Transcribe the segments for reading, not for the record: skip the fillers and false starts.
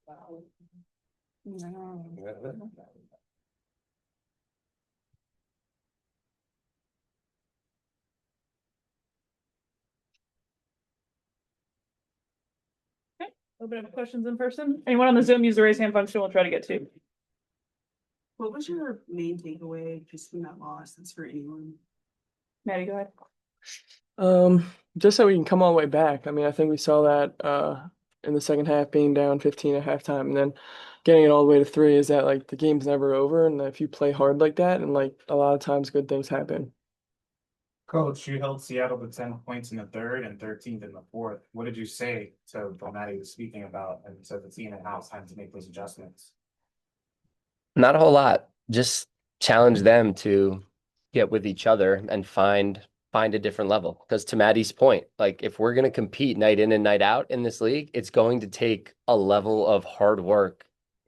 No. Okay, open up questions in person. Anyone on the Zoom, use the raise hand function. We'll try to get to. What was your main takeaway just from that loss? That's for anyone. Maddy, go ahead. Just that we can come all the way back. I mean, I think we saw that in the second half being down 15 at halftime and then getting it all the way to three is that like the game's never over and if you play hard like that and like a lot of times good things happen. Coach, you held Seattle to 10 points in the third and 13th in the fourth. What did you say to what Maddy was speaking about and to the team and how it's time to make those adjustments? Not a whole lot. Just challenge them to get with each other and find a different level. Because to Maddie's point, like if we're going to compete night in and night out in this league, it's going to take a level of hard work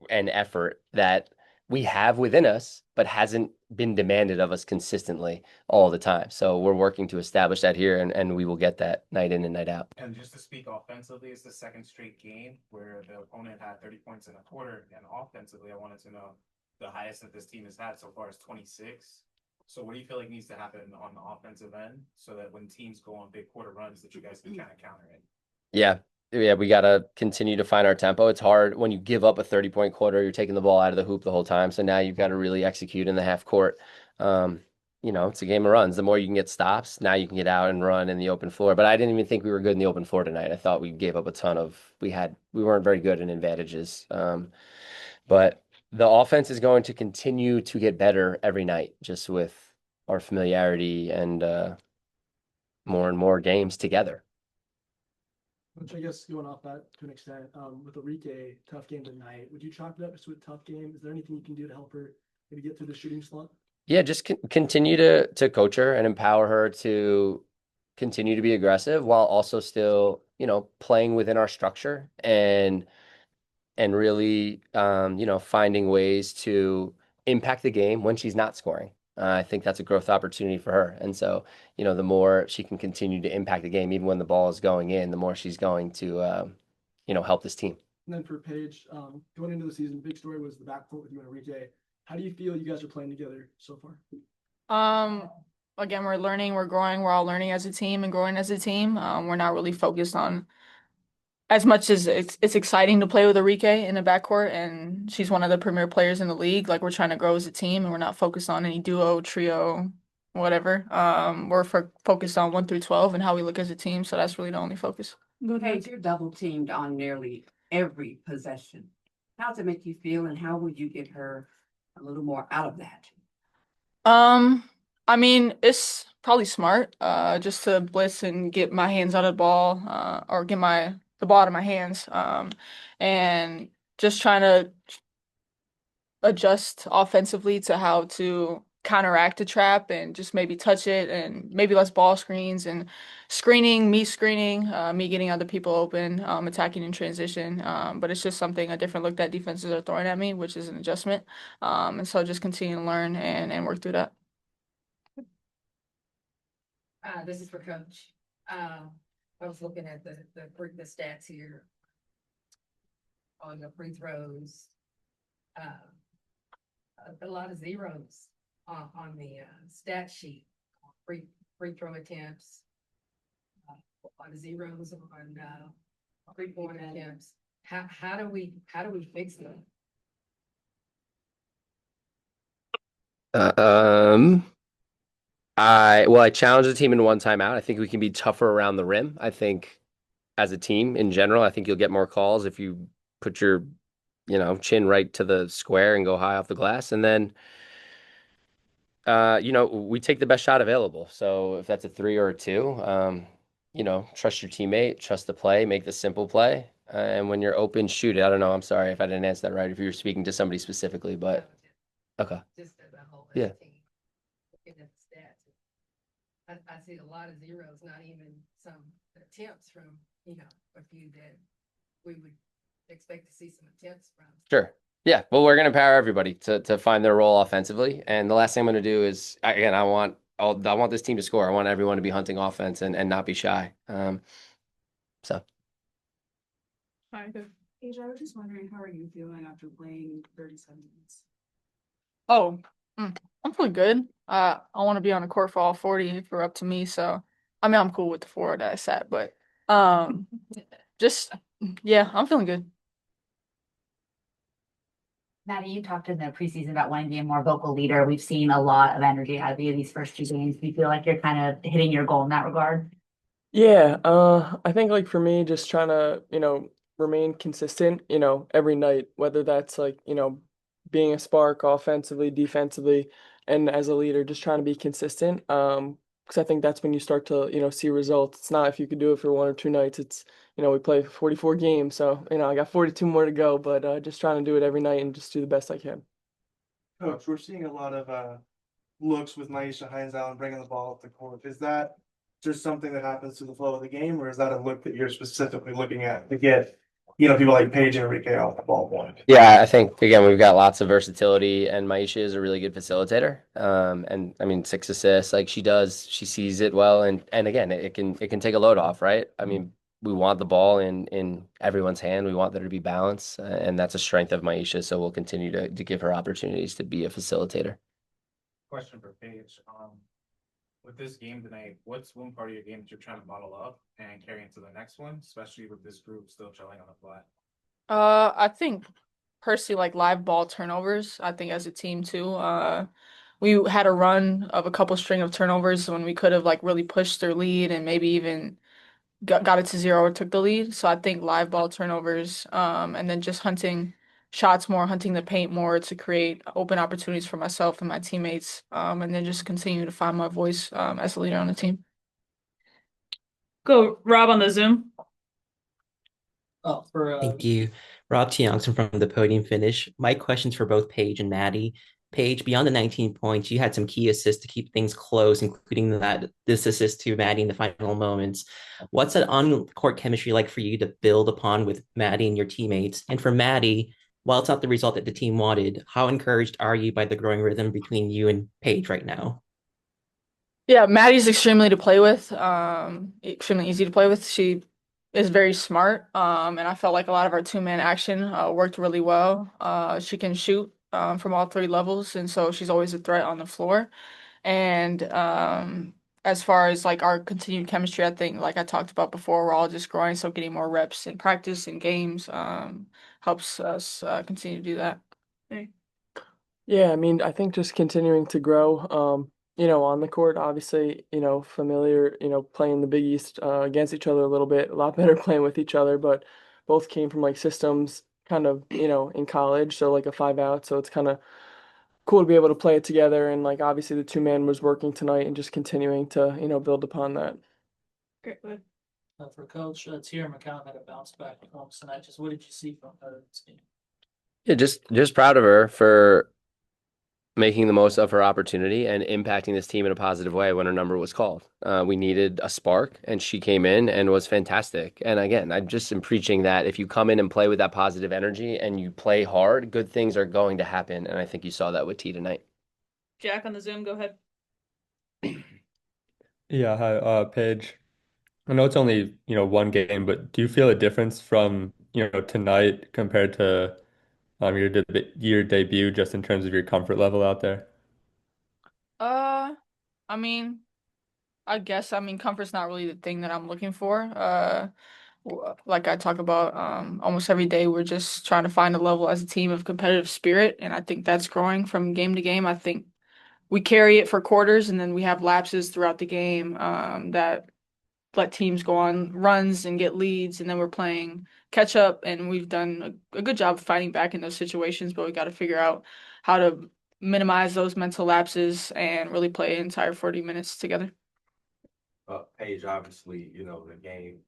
and effort that we have within us, but hasn't been demanded of us consistently all the time. So we're working to establish that here, and we will get that night in and night out. And just to speak offensively, it's the second straight game where the opponent had 30 points in a quarter. And offensively, I wanted to know the highest that this team has had so far is 26. So what do you feel like needs to happen on the offensive end so that when teams go on big quarter runs that you guys can kind of counter it? Yeah. Yeah, we got to continue to find our tempo. It's hard when you give up a 30-point quarter, you're taking the ball out of the hoop the whole time. So now you've got to really execute in the half court. It's a game of runs. The more you can get stops, now you can get out and run in the open floor. But I didn't even think we were good in the open floor tonight. I thought we gave up a ton of, we weren't very good in advantages. But the offense is going to continue to get better every night, just with our familiarity and more and more games together. Which I guess going off that to an extent, with Enrique, tough game tonight. Would you chalk it up to a tough game? Is there anything you can do to help her maybe get through the shooting slump? Yeah, just continue to coach her and empower her to continue to be aggressive while also still, playing within our structure and really, finding ways to impact the game when she's not scoring. I think that's a growth opportunity for her. And so, the more she can continue to impact the game, even when the ball is going in, the more she's going to, help this team. And then for Paige, going into the season, big story was the backcourt with you and Enrique. How do you feel you guys are playing together so far? Again, we're learning, we're growing, we're all learning as a team and growing as a team. We're not really focused on as much as it's exciting to play with Enrique in the backcourt, and she's one of the premier players in the league. Like we're trying to grow as a team, and we're not focused on any duo, trio, whatever. We're focused on 1 through 12 and how we look as a team. So that's really the only focus. Paige, you're double teamed on nearly every possession. How does it make you feel, and how would you get her a little more out of that? I mean, it's probably smart, just to blitz and get my hands on the ball, or get the ball out of my hands, and just trying to adjust offensively to how to counteract the trap and just maybe touch it and maybe less ball screens and screening, me getting other people open, attacking in transition. But it's just a different look that defenses are throwing at me, which is an adjustment. And so just continue to learn and work through that. This is for Coach. I was looking at the stats here on the free throws. A lot of zeros on the stat sheet. Free throw attempts. A lot of zeros on free point attempts. How do we fix them? I challenged the team in one timeout. I think we can be tougher around the rim. I think as a team in general, I think you'll get more calls if you put your, chin right to the square and go high off the glass. And then, we take the best shot available. So if that's a 3 or a 2, trust your teammate, trust the play, make the simple play. And when you're open, shoot it. I don't know. I'm sorry if I didn't answer that right, if you were speaking to somebody specifically, but okay. Just as a whole Yeah. team. Looking at the stats. I see a lot of zeros, not even some attempts from, a few that we would expect to see some attempts from. Sure. Yeah. Well, we're going to power everybody to find their role offensively. And the last thing I'm going to do is, again, I want this team to score. I want everyone to be hunting offense and not be shy. So. All right, good. Paige, I was just wondering, how are you feeling after playing 37 minutes? Oh, I'm feeling good. I want to be on the court for all 40 if you're up to me. So, I mean, I'm cool with the four that I sat, but um, just yeah, I'm feeling good. Maddie, you talked in the preseason about wanting to be a more vocal leader. We've seen a lot of energy out of you these first two games. Do you feel like you're kind of hitting your goal in that regard? Yeah, I think like for me, just trying to, remain consistent, every night, whether that's like, being a spark offensively, defensively, and as a leader, just trying to be consistent. Because I think that's when you start to, see results. It's not if you could do it for 1 or 2 nights. It's, we play 44 games, so, I got 42 more to go, but just trying to do it every night and just do the best I can. Coach, we're seeing a lot of looks with Maisha Hines Allen bringing the ball up the court. Is that just something that happens to the flow of the game, or is that a look that you're specifically looking at to get, people like Paige and Enrique off the ball point? Yeah, I think again we've got lots of versatility, and Maisha is a really good facilitator. And I mean 6 assists, like she sees it well, and again it can take a load off, right? I mean we want the ball in everyone's hand. We want there to be balance, and that's a strength of Maisha. So we'll continue to give her opportunities to be a facilitator. Question for Paige. With this game tonight, what's one part of your game that you're trying to bottle up and carry into the next one, especially with this group still gelling on the fly? I think personally like live ball turnovers. I think as a team too. We had a run of a couple string of turnovers when we could have like really pushed their lead and maybe even got it to zero or took the lead. So I think live ball turnovers, and then just hunting shots more, hunting the paint more to create open opportunities for myself and my teammates, and then just continue to find my voice, as a leader on the team. Go, Rob, on the Zoom. Thank you. Rob Tiongson from the Podium Finish. My question's for both Paige and Maddie. Paige, beyond the 19 points, you had some key assists to keep things close, including this assist to Maddie in the final moments. What's that on-court chemistry like for you to build upon with Maddie and your teammates? And for Maddie, while it's not the result that the team wanted, how encouraged are you by the growing rhythm between you and Paige right now? Yeah, Maddie's extremely to play with, extremely easy to play with. She is very smart, and I felt like a lot of our two-man action worked really well. She can shoot from all three levels, and so she's always a threat on the floor. And as far as like our continued chemistry, I think like I talked about before, we're all just growing, so getting more reps in practice and games helps us continue to do that. Yeah, I mean, I think just continuing to grow, on the court, obviously, familiar, playing the Big East against each other a little bit, a lot better playing with each other, but both came from like systems kind of, in college, so like a 5 out, so it's kind of cool to be able to play it together, and like obviously the two-man was working tonight and just continuing to, build upon that. Great. For Coach, Tierra McCown had a bounce back performance tonight. Just what did you see from her this game? Yeah, just proud of her for making the most of her opportunity and impacting this team in a positive way when her number was called. We needed a spark, and she came in and was fantastic. And again, I just am preaching that if you come in and play with that positive energy and you play hard, good things are going to happen. And I think you saw that with T tonight. Jack on the Zoom, go ahead. Yeah, hi, Paige. I know it's only, one game, but do you feel a difference from, tonight compared to your debut just in terms of your comfort level out there? Uh, I mean, comfort's not really the thing that I'm looking for. Like I talk about, almost every day, we're just trying to find a level as a team of competitive spirit, and I think that's growing from game to game. I think we carry it for quarters, and then we have lapses throughout the game, that let teams go on runs and get leads, and then we're playing catch up, and we've done a good job of fighting back in those situations, but we got to figure out how to minimize those mental lapses and really play an entire 40 minutes together. Paige, obviously, the game,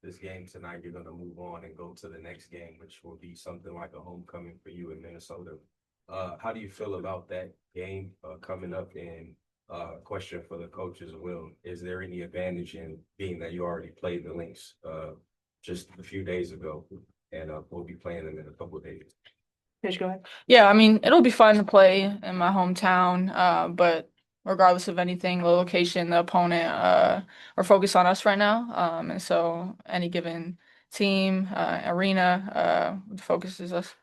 this game tonight, you're gonna move on and go to the next game, which will be something like a homecoming for you in Minnesota. How do you feel about that game coming up? And question for the coach as well: is there any advantage in being that you already played the Lynx just a few days ago, and we'll be playing them in a couple of days? Paige, go ahead. Yeah, I mean, it'll be fun to play in my hometown, but regardless of anything, the location, the opponent, we're focused on us right now. And so any given team, arena, focuses us.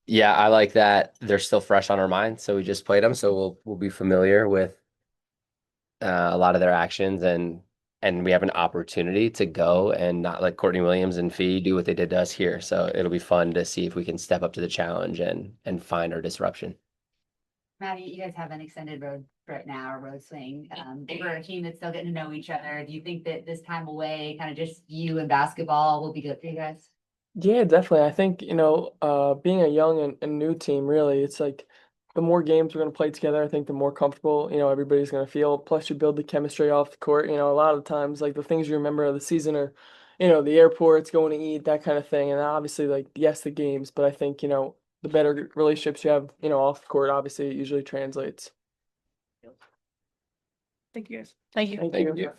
Yeah, I like that they're still fresh on our mind. So we just played them, so we'll be familiar with a lot of their actions, and we have an opportunity to go and not let Courtney Williams and Fee do what they did to us here. So it'll be fun to see if we can step up to the challenge and find our disruption. Maddy, you guys have an extended road trip now, or road swing. For a team that's still getting to know each other, do you think that this time away, kind of just you and basketball, will be good for you guys? Yeah, definitely. I think, being a young and new team, really, it's like the more games we're going to play together, I think the more comfortable, everybody's going to feel. Plus, you build the chemistry off the court. A lot of times, like the things you remember of the season are, the airports, going to eat, that kind of thing. And obviously, like, yes, the games, but I think, the better relationships you have, off the court, obviously, it usually translates. Thank you guys. Thank you. Thank Thank you. you.